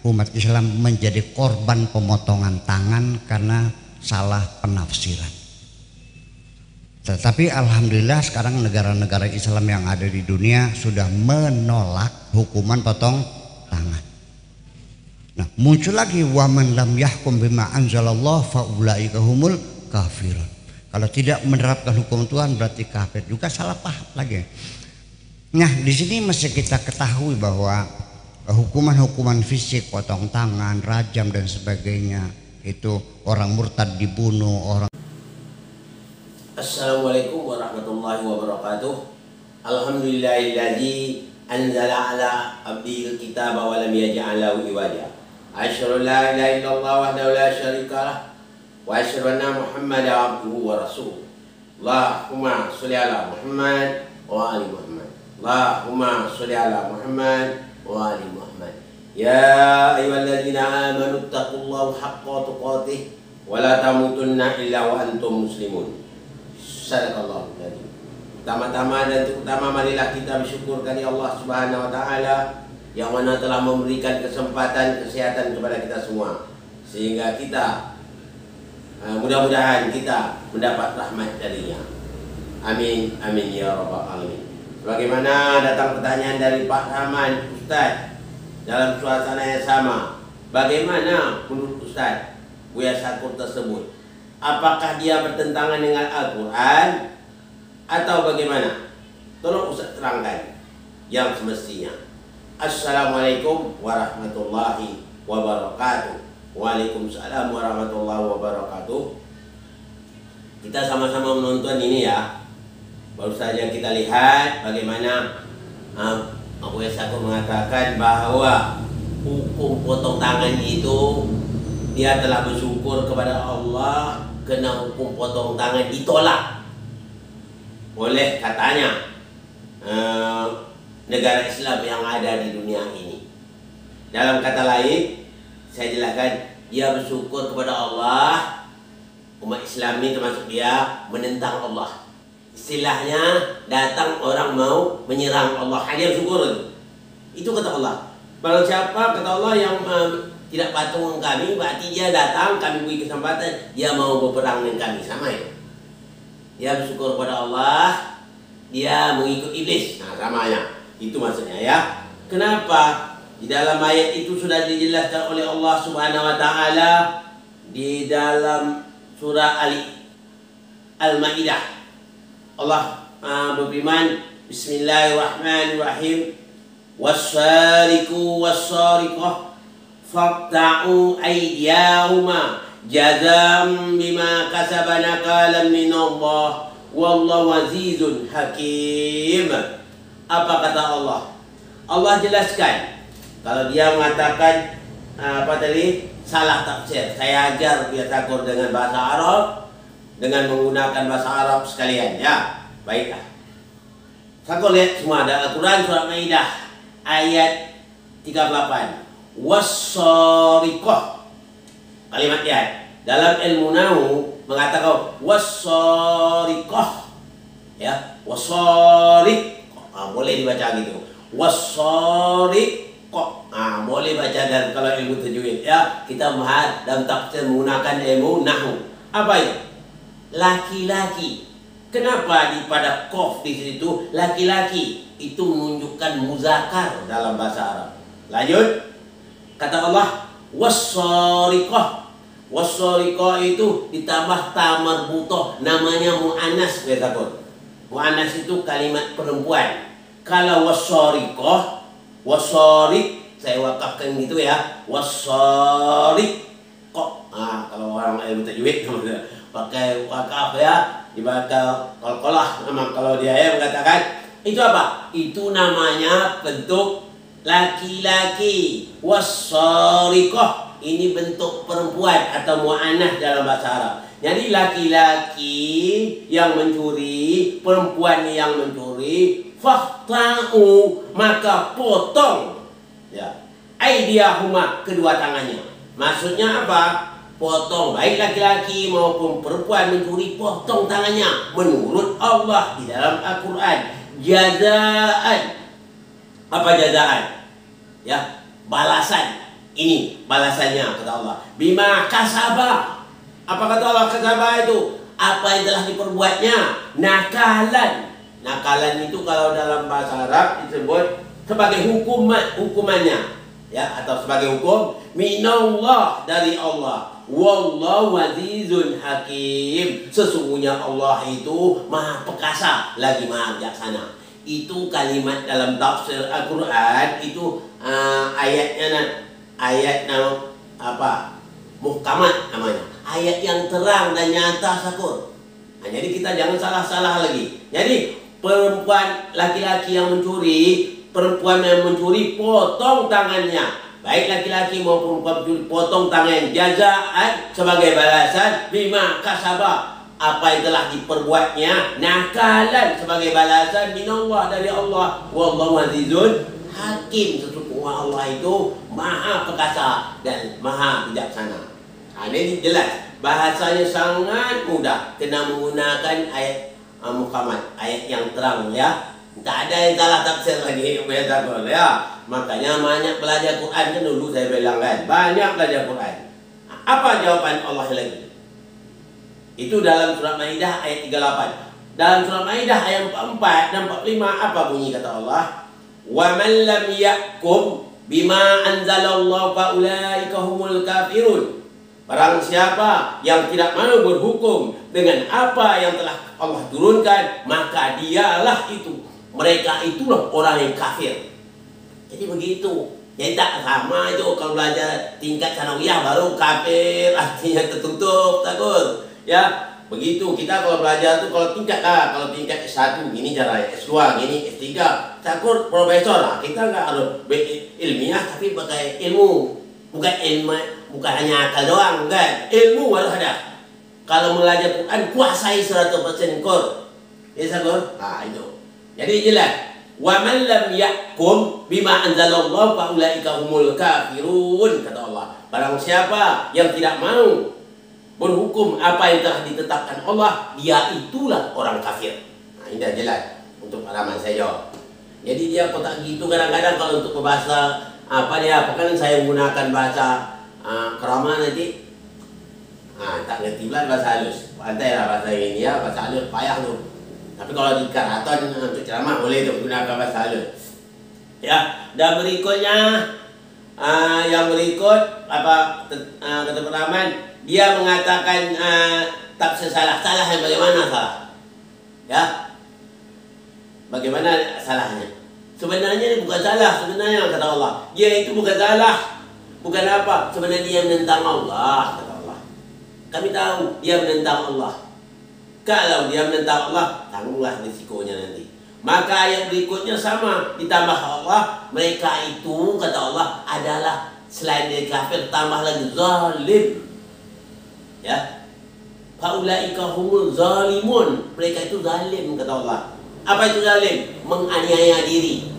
umat Islam menjadi korban pemotongan tangan karena salah penafsiran. Tetapi alhamdulillah sekarang negara-negara Islam yang ada di dunia sudah menolak hukuman potong tangan. Nah, muncul lagi waman lam yahkum bima anzalallah faulaika humul kafirun. Kalau tidak menerapkan hukum Tuhan berarti kafir, juga salah paham lagi. Nah, di sini mesti kita ketahui bahwa hukuman-hukuman fisik, potong tangan, rajam dan sebagainya, itu orang murtad dibunuh, orang. Assalamualaikum warahmatullahi wabarakatuh. Alhamdulillahilladzi anzala ala abdihil kitaba wa lam yaj'al lahu iwaja. Asyhadu an la ilaha illallah wahdahu la syarikalah wa asyhadu anna Muhammadan abduhu wa rasuluh. Allahumma sholli ala Muhammad wa ali Muhammad. Allahumma sholli ala Muhammad wa ali Muhammad. Ya ayyuhalladzina amanu taqullaha haqqa tuqatih wa la tamutunna illa wa antum muslimun. Sadaqallahu alazim. Pertama-tama dan terutama marilah kita bersyukur kepada Allah Subhanahu wa taala yang mana telah memberikan kesempatan kesehatan kepada kita semua, sehingga kita mudah-mudahan kita mendapat rahmat darinya. Amin amin ya rabbal alamin. Bagaimana datang pertanyaan dari Pak Rahman, Ustaz, dalam suasana yang sama, bagaimana menurut Ustaz Buya Syakur tersebut? Apakah dia bertentangan dengan Al-Quran atau bagaimana? Tolong Ustaz terangkan yang semestinya. Assalamualaikum warahmatullahi wabarakatuh. Waalaikumsalam warahmatullahi wabarakatuh. Kita sama-sama menonton ini ya. Baru saja kita lihat bagaimana Buya Syakur mengatakan bahwa hukum potong tangan itu dia telah bersyukur kepada Allah kena hukum potong tangan ditolak oleh katanya negara Islam yang ada di dunia ini. Dalam kata lain, saya jelaskan, dia bersyukur kepada Allah. Umat Islam ini termasuk dia menentang Allah. Istilahnya datang orang mau menyerang Allah, dia bersyukur. Itu kata Allah. Barang siapa kata Allah yang tidak patuh dengan kami, berarti dia datang, kami beri kesempatan, dia mau berperang dengan kami, sama ya. Dia bersyukur kepada Allah, dia mengikut iblis, nah samanya. Itu maksudnya ya. Kenapa? Di dalam ayat itu sudah dijelaskan oleh Allah Subhanahu wa taala di dalam surah Al-Maidah. Allah berfirman, Bismillahirrahmanirrahim. Was-sariqu was-sariqah faqta'u aydiyahuma jazam bima kasaba nakalan min Allah wallahu azizun hakim. Apa kata Allah? Allah jelaskan kalau dia mengatakan apa tadi salah tafsir. Saya ajar Buya Syakur dengan bahasa Arab, dengan menggunakan bahasa Arab sekalian ya. Baiklah. Syakur lihat semua ada Al-Quran surah Maidah ayat 38. Was-sariqah, kalimat ya dalam ilmu nahwu mengatakan was-sariqah ya, was-sariq boleh dibaca gitu, was-sariqah boleh baca. Dan kalau ilmu tajwid ya, kita bahas dalam tafsir menggunakan ilmu nahwu. Apa itu? Laki-laki. Kenapa pada qaf di situ laki-laki? Itu menunjukkan muzakkar dalam bahasa Arab. Lanjut. Kata Allah, was-sariqah. Was-sariqah itu ditambah ta marbutah, namanya muannas, Buya Syakur. Muannas itu kalimat perempuan. Kalau was-sariqah, was-sariq, saya wakafkan gitu ya. Was-sariqah. Kalau orang ilmu tajwid pakai wakaf ya, dibaca qalqalah. Memang kalau dia ya mengatakan itu apa? Itu namanya bentuk laki-laki. Was-sariqah ini bentuk perempuan atau mu'annas dalam bahasa Arab. Jadi laki-laki yang mencuri, perempuan yang mencuri, faqta'u maka potong ya aydiyahuma kedua tangannya. Maksudnya apa? Potong baik laki-laki maupun perempuan mencuri, potong tangannya menurut Allah di dalam Al-Quran. Jazaan. Apa jazaan? Ya, balasan. Ini balasannya kata Allah. Bima kasaba. Apa kata Allah kasaba itu? Apa yang telah diperbuatnya. Nakalan. Nakalan itu kalau dalam bahasa Arab disebut sebagai hukumannya, ya, atau sebagai hukum minallah, dari Allah. Wallahu azizun hakim. Sesungguhnya Allah itu maha perkasa lagi maha bijaksana. Itu kalimat dalam tafsir Al-Quran itu ayatnya muhkamat namanya. Ayat yang terang dan nyata, Sakur. Nah, jadi kita jangan salah-salah lagi. Jadi perempuan laki-laki yang mencuri, perempuan yang mencuri potong tangannya. Baik laki-laki maupun perempuan mencuri potong tangan, jazaan sebagai balasan bima kasaba, apa yang telah diperbuatnya, nakalan sebagai balasan minallah, dari Allah. Wallahu azizun hakim. Sesungguhnya Allah itu maha perkasa dan maha bijaksana. Ini jelas, bahasanya sangat mudah, kena menggunakan ayat muhkamat, ayat yang terang, ya. Tak ada yang salah tafsir lagi, ya. Makanya banyak belajar Quran kan dulu saya bilang kan, banyak belajar Quran. Apa jawaban Allah lagi? Itu dalam surah Maidah ayat 38. Dalam surah Maidah ayat 44 dan 45 apa bunyi kata Allah? Wa man lam yahkum bima anzalallahu fa ulaika humul kafirun. Barang siapa yang tidak mau berhukum dengan apa yang telah Allah turunkan, maka dialah itu, mereka itulah orang yang kafir. Jadi begitu. Jadi tak sama itu kalau belajar tingkat sanawiyah baru kafir artinya tertutup, takut. Ya, begitu kita kalau belajar tuh kalau tingkat S1 gini caranya, S2 gini, S3 takut profesor lah. Kita nggak harus ilmiah tapi pakai ilmu. Bukan hanya akal doang, kan? Ilmu harus ada. Kalau belajar Quran kuasai 100% Qur. Ya, Sakur? Nah, itu. Jadi jelas. Wa man lam yahkum bima anzalallahu fa ulaika humul kafirun, kata Allah. Barang siapa yang tidak mau berhukum apa yang telah ditetapkan Allah, dia itulah orang kafir. Nah, ini dah jelas untuk halaman saya jawab. Jadi dia kotak gitu kadang-kadang kalau untuk bahasa kan saya menggunakan bahasa kerama nanti. Tak ngerti pula bahasa halus. Pantai lah bahasa ini, ya, bahasa halus payah tu. Tapi kalau di karaton untuk ceramah boleh tu gunakan bahasa halus. Ya, dan berikutnya yang berikut kata Rahman, dia mengatakan tafsir salah yang bagaimana salah? Ya, bagaimana salahnya? Sebenarnya ini bukan salah, sebenarnya kata Allah. Dia itu bukan salah, bukan apa? Sebenarnya dia menentang Allah, kata Allah. Kami tahu dia menentang Allah. Kalau dia menentang Allah, tanggunglah risikonya nanti. Maka ayat berikutnya sama, ditambah Allah, mereka itu kata Allah adalah selain dari kafir tambah lagi zalim. Ya. Faulaika humul zalimun. Mereka itu zalim kata Allah. Apa itu zalim? Menganiaya diri.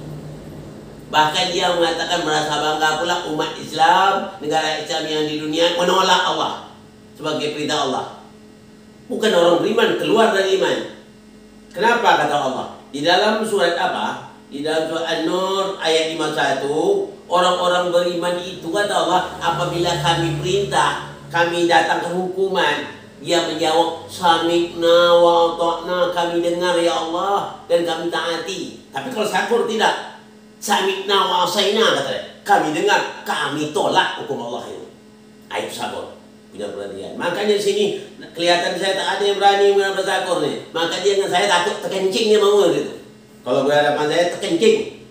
Bahkan dia mengatakan merasa bangga pula umat Islam, negara Islam yang di dunia menolak Allah sebagai perintah Allah. Bukan orang beriman, keluar dari iman. Kenapa kata Allah? Di dalam surat apa? Di dalam surat An-Nur ayat 51, orang-orang beriman itu kata Allah, apabila kami perintah, kami datangkan hukuman, dia menjawab sami'na wa ata'na, kami dengar ya Allah dan kami taati. Tapi kalau Sakur tidak. Sami'na wa asaina, katanya. Kami dengar, kami tolak hukum Allah ini. Itu Sakur punya perhatian. Makanya di sini kelihatan saya tak ada yang berani mengenai Sakur nih. Maka dia dengan saya takut terkencing dia mau gitu. Kalau berhadapan saya terkencing.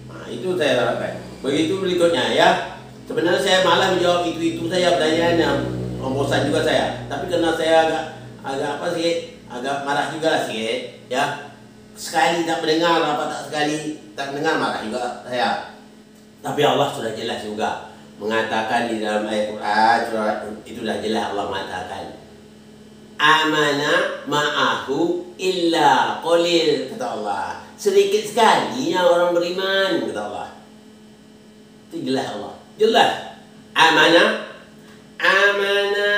Nah, itu saya harapkan. Begitu berikutnya ya. Sebenarnya saya malah menjawab itu saya pertanyaannya. Bosan juga saya. Tapi karena saya agak marah juga lah sikit, ya. Sekali tak mendengar sekali tak mendengar marah juga saya. Tapi Allah sudah jelas juga mengatakan di dalam ayat Quran, surah itu sudah jelas Allah mengatakan amana ma'ahu illa qalil, kata Allah. Sedikit sekali yang orang beriman, kata Allah. Itu jelas Allah. Jelas. Amana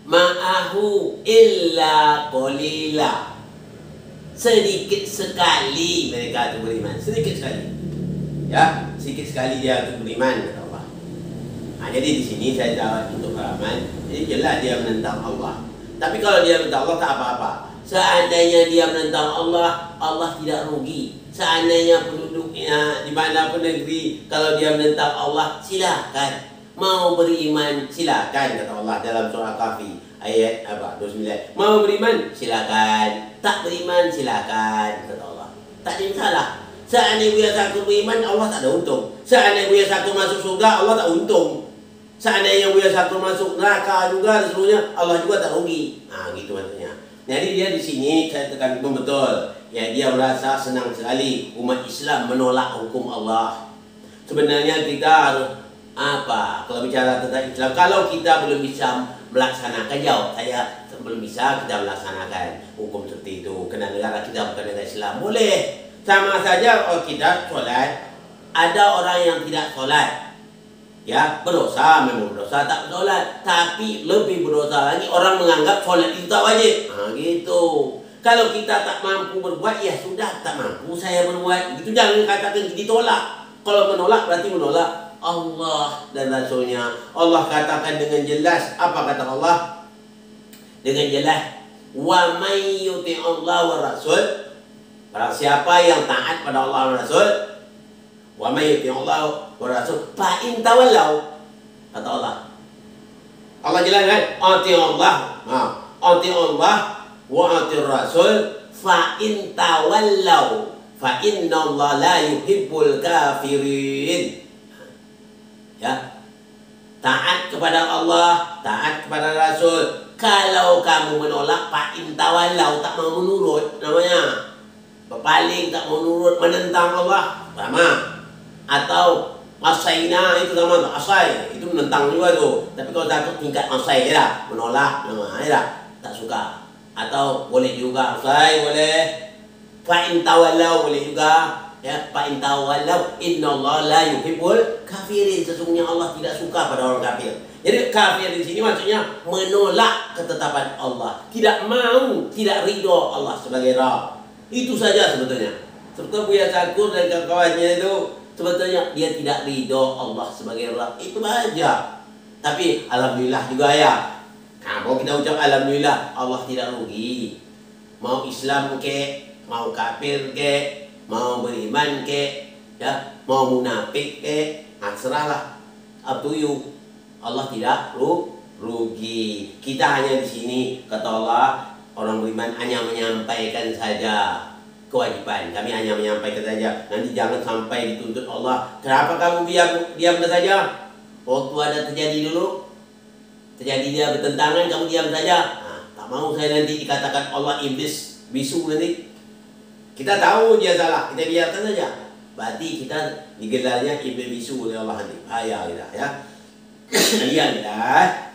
ma'ahu illa qalila. Sedikit sekali mereka itu beriman, sedikit sekali. Ya, sedikit sekali dia itu beriman, kata Allah. Jadi di sini saya jawab untuk Rahman. Jadi jelas dia menentang Allah. Tapi kalau dia menentang Allah tak apa-apa. Seandainya dia menentang Allah, Allah tidak rugi. Seandainya penduduknya di mana pun negeri, kalau dia menentang Allah, silakan. Mau beriman, silakan, kata Allah dalam surah Kahfi ayat 29. Mau beriman, silakan. Tak beriman, silakan, kata Allah. Tak ada yang salah. Seandainya Buya Sakur beriman, Allah tak ada untung. Seandainya Buya Sakur masuk surga, Allah tak untung. Seandainya Buya Sakur masuk neraka juga, seluruhnya Allah juga tak rugi. Nah, gitu maksudnya. Jadi dia di sini saya tekan betul. Ya, dia merasa senang sekali umat Islam menolak hukum Allah. Sebenarnya kita harus apa? Kalau bicara tentang Islam, kalau kita belum bisa melaksanakan, jawab saya belum bisa kita melaksanakan hukum seperti itu. Kena negara kita bukan negara Islam, boleh. Sama saja kalau kita sholat, ada orang yang tidak sholat, ya berdosa, memang berdosa tak sholat, tapi lebih berdosa lagi orang menganggap sholat itu tak wajib. Nah, gitu. Kalau kita tak mampu berbuat, ya sudah tak mampu saya berbuat. Itu jangan katakan ditolak. Kalau menolak berarti menolak Allah dan Rasulnya. Allah katakan dengan jelas, apa kata Allah? Dengan jelas, wa may yuti Allah wa Rasul. Barang siapa yang taat pada Allah dan Rasul, wa may yuti Allah wa Rasul, fa in tawallau, kata Allah. Allah jelaskan, ati Allah, ati Allah wa ati Rasul, fa in tawallau, fa inna Allah la yuhibbul kafirin. Ya, taat kepada Allah, taat kepada Rasul. Kalau kamu menolak, fa in tawallau, tak mau menurut, namanya berpaling, tak mau nurut, menentang Allah, sama. Atau asaina, itu sama, asai itu menentang juga tuh. Tapi kalau takut tingkat asai, ya menolak, ya tak suka. Atau boleh juga asai, boleh. Fa in tawallau, boleh juga. Ya, fa in tawallau, innallaha la yuhibbul kafirin. Sesungguhnya Allah tidak suka pada orang kafir. Jadi kafir di sini maksudnya menolak ketetapan Allah, tidak mau, tidak ridho Allah sebagai Rabb. Itu saja sebetulnya. Seperti Buya Sakur dan kawan-kawannya itu, sebetulnya dia tidak ridho Allah sebagai Rabb. Itu aja. Tapi alhamdulillah juga ya. Nah, kalau kita ucap alhamdulillah, Allah tidak rugi. Mau Islam ke, mau kafir ke, mau beriman ke, ya, mau munafik ke, serahlah. Up to you. Allah tidak rugi. Kita hanya di sini, kata Allah, orang beriman hanya menyampaikan saja kewajiban. Kami hanya menyampaikan saja. Nanti jangan sampai dituntut Allah. Kenapa kamu diam saja? Waktu ada terjadi dulu, terjadi dia bertentangan, kamu diam saja. Nah, tak mau saya nanti dikatakan Allah iblis bisu nanti. Kita tahu dia salah, kita biarkan saja. Berarti kita digelarnya iblis bisu oleh Allah nanti. Bahaya kita, ya. Lihatlah,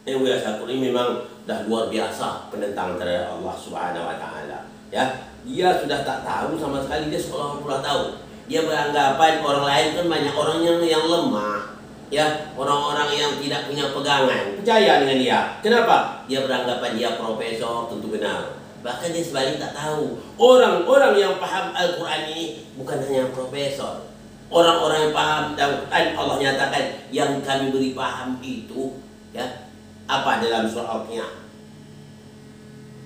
Buya Sakur ini memang dah luar biasa penentang terhadap Allah Subhanahu Wa Taala. Ya, dia sudah tak tahu sama sekali, dia seolah-olah tahu. Dia beranggapan orang lain kan banyak orang yang lemah, ya, orang-orang yang tidak punya pegangan. Percaya dengan dia. Kenapa? Dia beranggapan dia profesor, tentu benar. Bahkan dia sebalik tak tahu. Orang-orang yang paham Al-Quran ini bukan hanya profesor. Orang-orang yang paham Al-Quran, Allah nyatakan yang kami beri paham itu, ya, apa dalam surah Al-Qiyamah?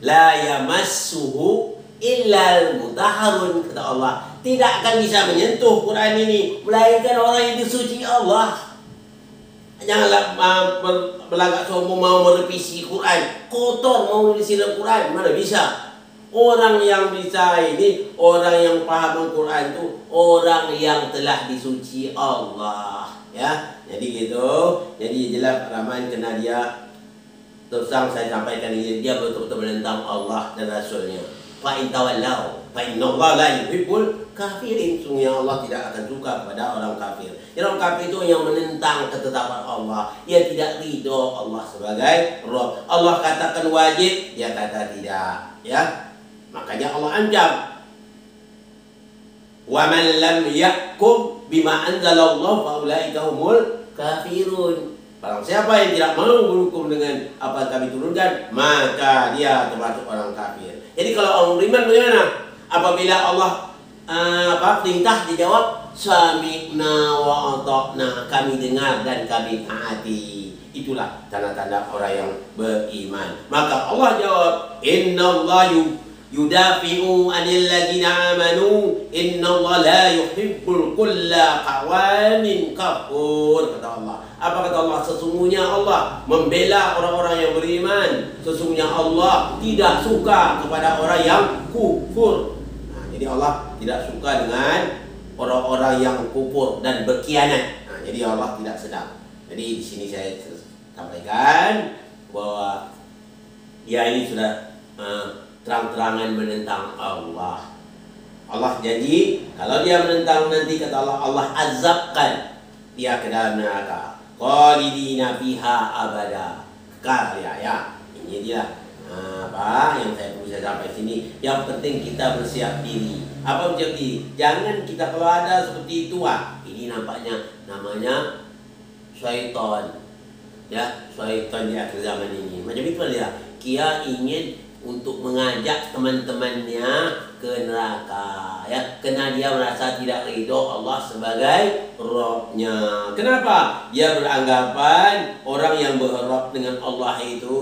La yamassuhu illal mutahharun, kata Allah. Tidak akan bisa menyentuh Quran ini melainkan orang yang disuci Allah. Janganlah berlagak sombong mau merevisi Quran, kotor mau merevisi Quran, mana bisa? Orang yang bisa ini, orang yang paham Al-Quran itu orang yang telah disuci Allah, ya. Jadi gitu. Jadi jelas Rahman kena dia. Terus terang saya sampaikan ini, dia betul-betul menentang Allah dan Rasulnya. Fa in tawallau, fa innallaha la yuhibbul kafirin. Sungguhnya Allah tidak akan suka kepada orang kafir. Orang kafir itu yang menentang ketetapan Allah. Ia tidak ridho Allah sebagai Rabb. Allah katakan wajib, dia kata tidak, ya. Makanya Allah ancam, wa man lam yahkum bima anzalallahu fa ulaika humul kafirun. Barang siapa yang tidak mau berhukum dengan apa yang kami turunkan, maka dia termasuk orang kafir. Jadi kalau orang beriman bagaimana? Apabila Allah perintah dijawab, sami'na wa ata'na, kami dengar dan kami taati. Itulah tanda-tanda orang yang beriman. Maka Allah jawab, innallaha yudafi'u 'anil ladzina amanu, innallaha la yuhibbul kulla qawamin kafur. Kata Allah. Apa kata Allah? Sesungguhnya Allah membela orang-orang yang beriman. Sesungguhnya Allah tidak suka kepada orang yang kufur. Nah, jadi Allah tidak suka dengan orang-orang yang kufur dan berkhianat. Nah, jadi Allah tidak sedang. Jadi di sini saya sampaikan bahwa ya ini sudah terang-terangan menentang Allah. Allah janji kalau dia menentang nanti kata Allah, Allah azabkan dia ke dalam neraka. Khalidina fiha abada. Kekal ya. Ini dia apa yang saya bisa sampai sini. Yang penting kita bersiap diri. Apa bersiap diri? Jangan kita kalau ada seperti itu ini namanya syaitan. Ya, syaitan di akhir zaman ini. Macam itu dia. Dia ingin untuk mengajak teman-temannya ke neraka, ya, karena dia merasa tidak ridho Allah sebagai Rabb-nya. Kenapa? Dia beranggapan orang yang berharap dengan Allah itu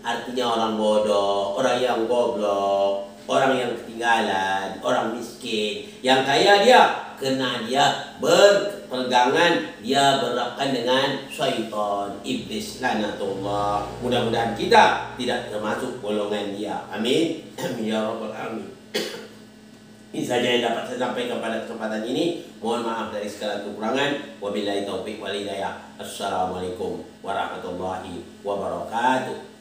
artinya orang bodoh, orang yang goblok, orang yang ketinggalan, orang miskin. Yang kaya dia, karena dia berpegangan, dia berhadapan dengan syaitan, iblis, laknatullah. Mudah-mudahan kita tidak termasuk golongan dia. Amin. Ya Rabbal Alamin. Ini saja yang dapat saya sampaikan pada kesempatan ini. Mohon maaf dari segala kekurangan. Wabillahi taufiq wal hidayah. Assalamualaikum warahmatullahi wabarakatuh.